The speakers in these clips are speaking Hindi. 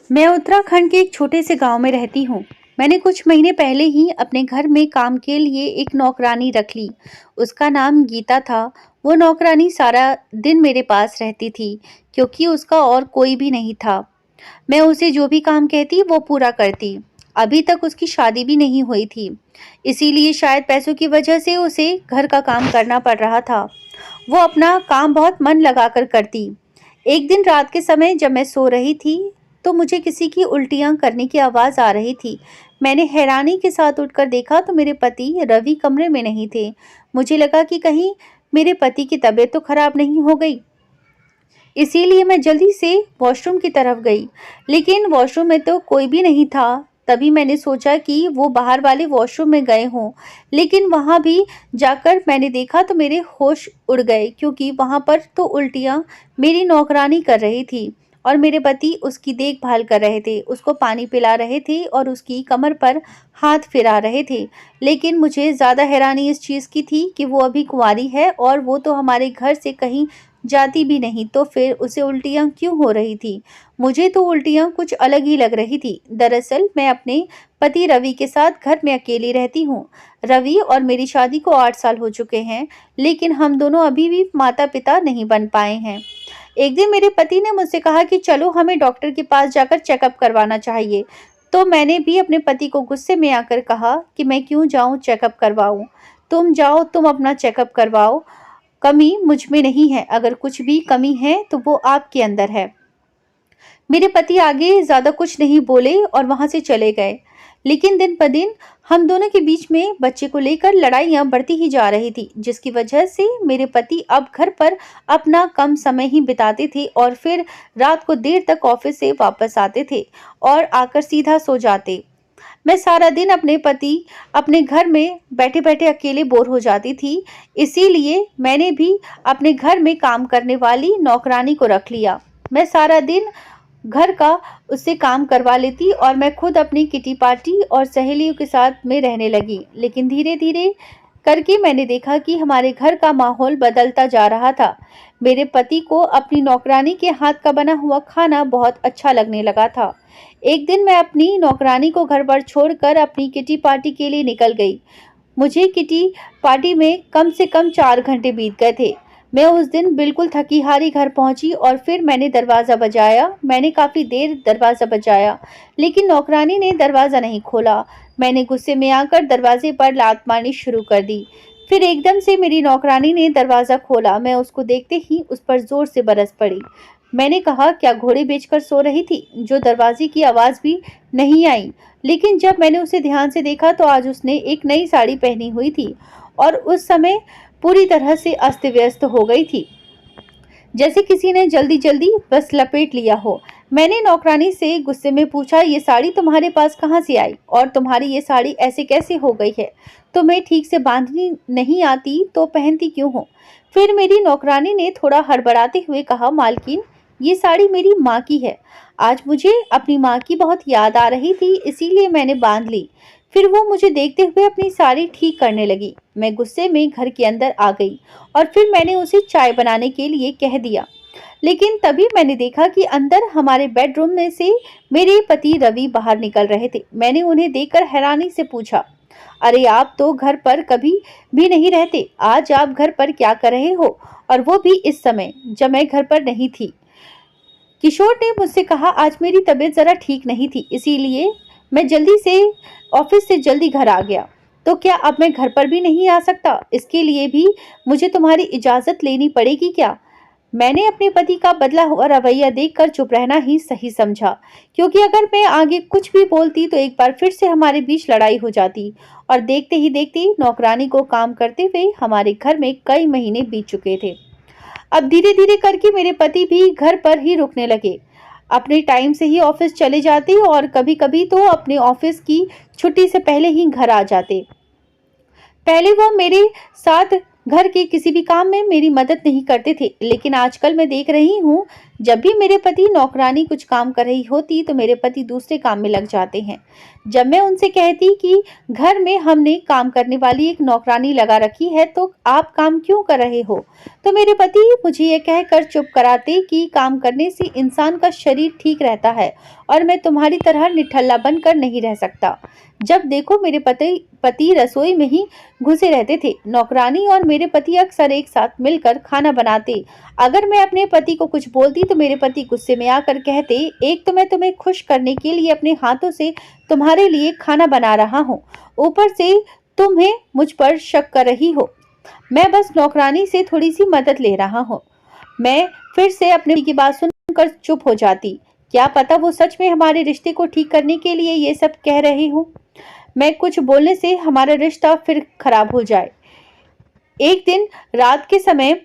मैं उत्तराखंड के एक छोटे से गांव में रहती हूँ। मैंने कुछ महीने पहले ही अपने घर में काम के लिए एक नौकरानी रख ली। उसका नाम गीता था। वो नौकरानी सारा दिन मेरे पास रहती थी, क्योंकि उसका और कोई भी नहीं था। मैं उसे जो भी काम कहती वो पूरा करती। अभी तक उसकी शादी भी नहीं हुई थी, इसीलिए शायद पैसों की वजह से उसे घर का काम करना पड़ रहा था। वो अपना काम बहुत मन लगाकर करती। एक दिन रात के समय जब मैं सो रही थी, तो मुझे किसी की उल्टियां करने की आवाज़ आ रही थी। मैंने हैरानी के साथ उठकर देखा तो मेरे पति रवि कमरे में नहीं थे। मुझे लगा कि कहीं मेरे पति की तबीयत तो खराब नहीं हो गई, इसीलिए मैं जल्दी से वॉशरूम की तरफ गई। लेकिन वॉशरूम में तो कोई भी नहीं था। तभी मैंने सोचा कि वो बाहर वाले वॉशरूम में गए हों। लेकिन वहां भी जाकर मैंने देखा तो मेरे होश उड़ गए, क्योंकि वहां पर तो उल्टियां मेरी नौकरानी कर रही थी और मेरे पति उसकी देखभाल कर रहे थे, उसको पानी पिला रहे थे और उसकी कमर पर हाथ फिरा रहे थे। लेकिन मुझे ज़्यादा हैरानी इस चीज़ की थी कि वो अभी कुंवारी है और वो तो हमारे घर से कहीं जाती भी नहीं, तो फिर उसे उल्टियाँ क्यों हो रही थी? मुझे तो उल्टियाँ कुछ अलग ही लग रही थी। दरअसल मैं अपने पति रवि के साथ घर में अकेली रहती हूँ। रवि और मेरी शादी को 8 साल हो चुके हैं, लेकिन हम दोनों अभी भी माता-पिता नहीं बन पाए हैं। एक दिन मेरे पति ने मुझसे कहा कि चलो हमें डॉक्टर के पास जाकर चेकअप करवाना चाहिए। तो मैंने भी अपने पति को गुस्से में आकर कहा कि मैं क्यों जाऊँ चेकअप करवाऊँ? तुम जाओ, तुम अपना चेकअप करवाओ। कमी मुझ में नहीं है, अगर कुछ भी कमी है तो वो आपके अंदर है। मेरे पति आगे ज़्यादा कुछ नहीं बोले और वहाँ से चले गए। लेकिन दिन ब दिन हम दोनों के बीच में बच्चे को लेकर लड़ाइयाँ बढ़ती ही जा रही थी, जिसकी वजह से मेरे पति अब घर पर अपना कम समय ही बिताते थे और फिर रात को देर तक ऑफिस से वापस आते थे और आकर सीधा सो जाते। मैं सारा दिन अपने घर में बैठे-बैठे अकेले बोर हो जाती थी। इसीलिए मैंने भी अपने घर में काम करने वाली नौकरानी को रख लिया। मैं सारा दिन घर का उससे काम करवा लेती और मैं खुद अपनी किटी पार्टी और सहेलियों के साथ में रहने लगी। लेकिन धीरे-धीरे करके मैंने देखा कि हमारे घर का माहौल बदलता जा रहा था। मेरे पति को अपनी नौकरानी के हाथ का बना हुआ खाना बहुत अच्छा लगने लगा था। एक दिन मैं अपनी नौकरानी को घर पर छोड़कर अपनी किटी पार्टी के लिए निकल गई। मुझे किटी पार्टी में कम से कम 4 घंटे बीत गए थे। मैं उस दिन बिल्कुल थकी-हारी घर पहुंची और फिर मैंने दरवाज़ा बजाया। मैंने काफ़ी देर दरवाज़ा बजाया, लेकिन नौकरानी ने दरवाज़ा नहीं खोला। मैंने गुस्से में आकर दरवाजे पर लात मारनी शुरू कर दी। फिर एकदम से मेरी नौकरानी ने दरवाज़ा खोला। मैं उसको देखते ही उस पर ज़ोर से बरस पड़ी। मैंने कहा, क्या घोड़े बेचकर सो रही थी? जो दरवाजे की आवाज़ भी नहीं आई। लेकिन जब मैंने उसे ध्यान से देखा तो आज उसने एक नई साड़ी पहनी हुई थी और उस समय पूरी तरह से अस्त-व्यस्त हो गई थी, जैसे किसी ने जल्दी-जल्दी बस लपेट लिया हो। मैंने नौकरानी से गुस्से में पूछा, ये साड़ी तुम्हारे पास कहाँ से आई? और तुम्हारी ये साड़ी ऐसे कैसे हो गई है? तुम्हें ठीक से बांधनी नहीं आती तो पहनती क्यों हो? फिर मेरी नौकरानी ने थोड़ा हड़बड़ाते हुए कहा, मालकिन, ये साड़ी मेरी माँ की है। आज मुझे अपनी माँ की बहुत याद आ रही थी, इसीलिए मैंने बांध ली। फिर वो मुझे देखते हुए अपनी साड़ी ठीक करने लगी। मैं गुस्से में घर के अंदर आ गई और फिर मैंने उसे चाय बनाने के लिए कह दिया। लेकिन तभी मैंने देखा कि अंदर हमारे बेडरूम में से मेरे पति रवि बाहर निकल रहे थे। मैंने उन्हें देखकर हैरानी से पूछा, अरे आप तो घर पर कभी भी नहीं रहते, आज आप घर पर क्या कर रहे हो? और वो भी इस समय जब मैं घर पर नहीं थी। किशोर ने मुझसे कहा, आज मेरी तबीयत ज़रा ठीक नहीं थी, इसीलिए मैं जल्दी से ऑफिस से जल्दी घर आ गया। तो क्या अब मैं घर पर भी नहीं आ सकता? इसके लिए भी मुझे तुम्हारी इजाज़त लेनी पड़ेगी क्या? मैंने अपने पति का बदला हुआ रवैया देखकर चुप रहना ही सही समझा, क्योंकि अगर मैं आगे कुछ भी बोलती तो एक बार फिर से हमारे बीच लड़ाई हो जाती। और देखते ही देखते नौकरानी को काम करते हुए हमारे घर में कई महीने बीत चुके थे। अब धीरे-धीरे करके मेरे पति भी घर पर ही रुकने लगे। अपने टाइम से ही ऑफिस चले जाते और कभी-कभी तो अपने ऑफिस की छुट्टी से पहले ही घर आ जाते। पहले वो मेरे साथ घर के किसी भी काम में मेरी मदद नहीं करते थे, लेकिन आजकल मैं देख रही हूँ जब भी मेरे पति नौकरानी कुछ काम कर रही होती तो मेरे पति दूसरे काम में लग जाते हैं। जब मैं उनसे कहती कि घर में हमने काम करने वाली एक नौकरानी लगा रखी है तो आप काम क्यों कर रहे हो, तो मेरे पति मुझे ये कहकर चुप कराते कि काम करने से इंसान का शरीर ठीक रहता है और मैं तुम्हारी तरह निठल्ला बनकर नहीं रह सकता। जब देखो मेरे पति पति रसोई में ही घुसे रहते थे। नौकरानी और मेरे पति अक्सर एक साथ मिलकर खाना बनाते। अगर मैं अपने पति को कुछ बोलती तो मेरे पति गुस्से में आकर कहते, एक तो मैं तुम्हें खुश करने के लिए अपने हाथों से तुम्हारे लिए खाना बना रहा हूँ, ऊपर से तुम्हें मुझ पर शक कर रही हो। मैं बस नौकरानी से थोड़ी सी मदद ले रहा हूँ। मैं फिर से अपने की बात सुनकर चुप हो जाती। क्या पता वो सच में हमारे रिश्ते को ठीक करने के लिए ये सब कह रहे हो। मैं कुछ बोलने से हमारा रिश्ता फिर खराब हो जाए। एक दिन रात के समय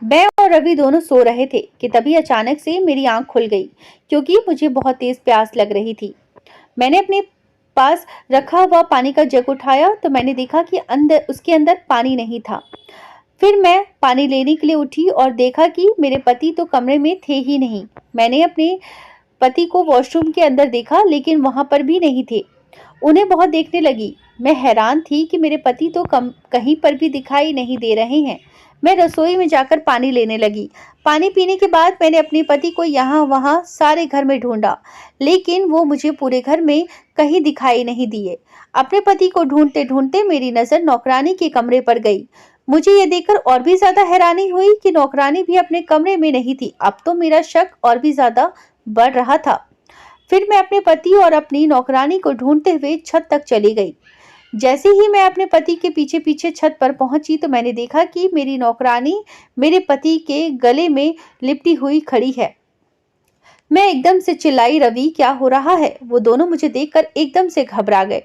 मैं और रवि दोनों सो रहे थे कि तभी अचानक से मेरी आंख खुल गई, क्योंकि मुझे बहुत तेज प्यास लग रही थी। मैंने अपने पास रखा हुआ पानी का जग उठाया तो मैंने देखा कि उसके अंदर पानी नहीं था। फिर मैं पानी लेने के लिए उठी और देखा कि मेरे पति तो कमरे में थे ही नहीं। मैंने अपने पति को वॉशरूम के अंदर देखा लेकिन वहां पर भी नहीं थे। उन्हें बहुत देखने लगी। मैं हैरान थी कि मेरे पति तो कहीं पर भी दिखाई नहीं दे रहे हैं। मैं रसोई में जाकर पानी लेने लगी। पानी पीने के बाद मैंने अपने पति को यहाँ वहाँ सारे घर में ढूंढा, लेकिन वो मुझे पूरे घर में कहीं दिखाई नहीं दिए। अपने पति को ढूंढते ढूंढते मेरी नजर नौकरानी के कमरे पर गई। मुझे ये देखकर और भी ज्यादा हैरानी हुई कि नौकरानी भी अपने कमरे में नहीं थी। अब तो मेरा शक और भी ज्यादा बढ़ रहा था। फिर मैं अपने पति और अपनी नौकरानी को ढूंढते हुए छत तक चली गई। जैसे ही मैं अपने पति के पीछे पीछे छत पर पहुंची तो मैंने देखा कि मेरी नौकरानी मेरे पति के गले में लिपटी हुई खड़ी है। मैं एकदम से चिल्लाई, रवि क्या हो रहा है। वो दोनों मुझे देखकर एकदम से घबरा गए।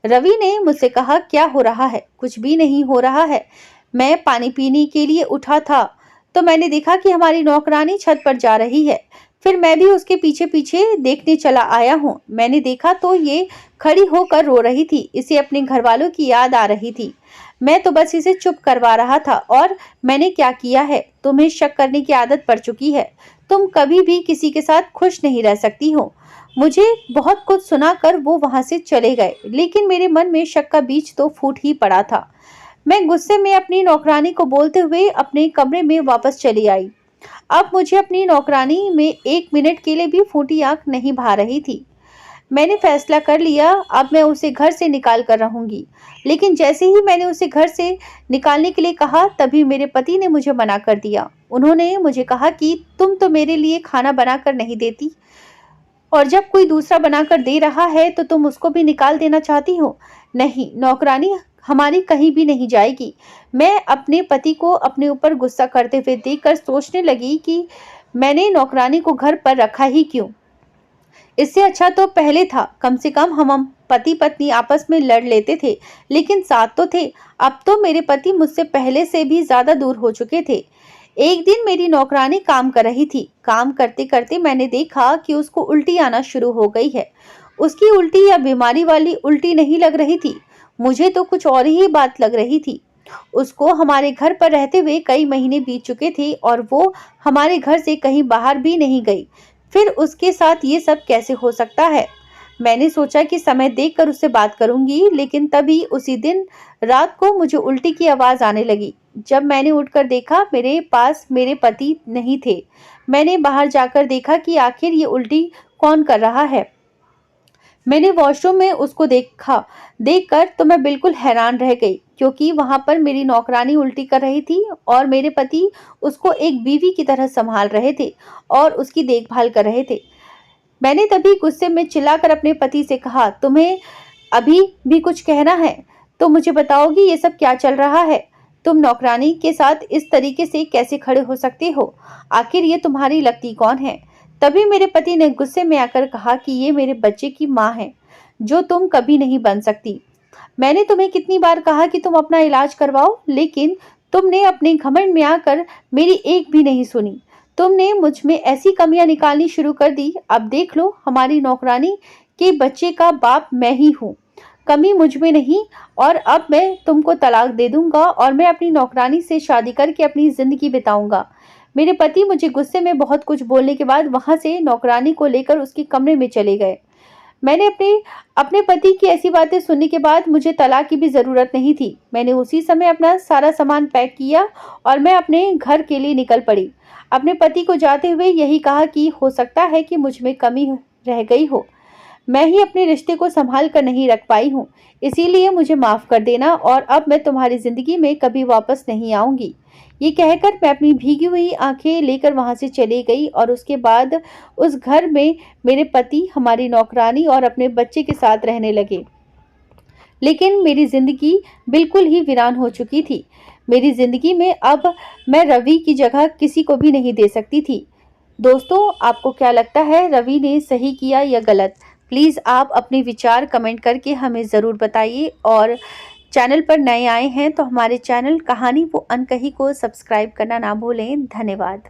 रवि ने मुझसे कहा, क्या हो रहा है। कुछ भी नहीं हो रहा है। मैं पानी पीने के लिए उठा था तो मैंने देखा कि हमारी नौकरानी छत पर जा रही है। फिर मैं भी उसके पीछे पीछे देखने चला आया हूँ। मैंने देखा तो ये खड़ी होकर रो रही थी। इसे अपने घर वालों की याद आ रही थी। मैं तो बस इसे चुप करवा रहा था। और मैंने क्या किया है, तुम्हें शक करने की आदत पड़ चुकी है। तुम कभी भी किसी के साथ खुश नहीं रह सकती हो। मुझे बहुत कुछ सुनाकर वो वहां से चले गए, लेकिन मेरे मन में शक का बीज तो फूट ही पड़ा था। मैं गुस्से में अपनी नौकरानी को बोलते हुए अपने कमरे में वापस चली आई। अब मुझे अपनी नौकरानी में एक मिनट के लिए भी फूटी आंख नहीं भा रही थी। मैंने फैसला कर लिया, अब मैं उसे घर से निकाल कर रहूंगी। लेकिन जैसे ही मैंने उसे घर से निकालने के लिए कहा तभी मेरे पति ने मुझे मना कर दिया। उन्होंने मुझे कहा कि तुम तो मेरे लिए खाना बनाकर नहीं देती, और जब कोई दूसरा बनाकर दे रहा है तो तुम उसको भी निकाल देना चाहती हो। नहीं, नौकरानी हमारी कहीं भी नहीं जाएगी। मैं अपने पति को अपने ऊपर गुस्सा करते हुए देखकर सोचने लगी कि मैंने नौकरानी को घर पर रखा ही क्यों। इससे अच्छा तो पहले था। कम से कम हम पति पत्नी आपस में लड़ लेते थे, लेकिन साथ तो थे। अब तो मेरे पति मुझसे पहले से भी ज्यादा दूर हो चुके थे। एक दिन मेरी नौकरानी काम कर रही थी। काम करते करते मैंने देखा कि उसको उल्टी आना शुरू हो गई है। उसकी उल्टी या बीमारी वाली उल्टी नहीं लग रही थी, मुझे तो कुछ और ही बात लग रही थी। उसको हमारे घर पर रहते हुए कई महीने बीत चुके थे और वो हमारे घर से कहीं बाहर भी नहीं गई। फिर उसके साथ ये सब कैसे हो सकता है। मैंने सोचा कि समय देखकर उससे बात करूंगी, लेकिन तभी उसी दिन रात को मुझे उल्टी की आवाज आने लगी। जब मैंने उठकर देखा मेरे पास मेरे पति नहीं थे। मैंने बाहर जाकर देखा कि आखिर ये उल्टी कौन कर रहा है। मैंने वॉशरूम में उसको देखकर तो मैं बिल्कुल हैरान रह गई, क्योंकि वहां पर मेरी नौकरानी उल्टी कर रही थी और मेरे पति उसको एक बीवी की तरह संभाल रहे थे और उसकी देखभाल कर रहे थे। मैंने तभी गुस्से में चिल्लाकर अपने पति से कहा, तुम्हें अभी भी कुछ कहना है तो मुझे बताओगी ये सब क्या चल रहा है। तुम नौकरानी के साथ इस तरीके से कैसे खड़े हो सकते हो। आखिर ये तुम्हारी लगती कौन है। तभी मेरे पति ने गुस्से में आकर कहा कि ये मेरे बच्चे की माँ है, जो तुम कभी नहीं बन सकती। मैंने तुम्हें कितनी बार कहा कि तुम अपना इलाज करवाओ, लेकिन तुमने अपने घमंड में आकर मेरी एक भी नहीं सुनी। तुमने मुझ में ऐसी कमियां निकालनी शुरू कर दी। अब देख लो, हमारी नौकरानी के बच्चे का बाप मैं ही हूँ, कमी मुझ में नहीं। और अब मैं तुमको तलाक दे दूंगा और मैं अपनी नौकरानी से शादी करके अपनी जिंदगी बिताऊंगा। मेरे पति मुझे गुस्से में बहुत कुछ बोलने के बाद वहाँ से नौकरानी को लेकर उसके कमरे में चले गए। मैंने अपने अपने पति की ऐसी बातें सुनने के बाद मुझे तलाक की भी ज़रूरत नहीं थी। मैंने उसी समय अपना सारा सामान पैक किया और मैं अपने घर के लिए निकल पड़ी। अपने पति को जाते हुए यही कहा कि हो सकता है कि मुझ में कमी रह गई हो। मैं ही अपने रिश्ते को संभाल कर नहीं रख पाई हूँ, इसीलिए मुझे माफ़ कर देना और अब मैं तुम्हारी ज़िंदगी में कभी वापस नहीं आऊँगी। ये कहकर मैं अपनी भीगी हुई आंखें लेकर वहाँ से चली गई और उसके बाद उस घर में मेरे पति, हमारी नौकरानी और अपने बच्चे के साथ रहने लगे। लेकिन मेरी ज़िंदगी बिल्कुल ही वीरान हो चुकी थी। मेरी ज़िंदगी में अब मैं रवि की जगह किसी को भी नहीं दे सकती थी। दोस्तों, आपको क्या लगता है, रवि ने सही किया या गलत? प्लीज़ आप अपने विचार कमेंट करके हमें ज़रूर बताइए और चैनल पर नए आए हैं तो हमारे चैनल कहानी वो अनकही को सब्सक्राइब करना ना भूलें। धन्यवाद।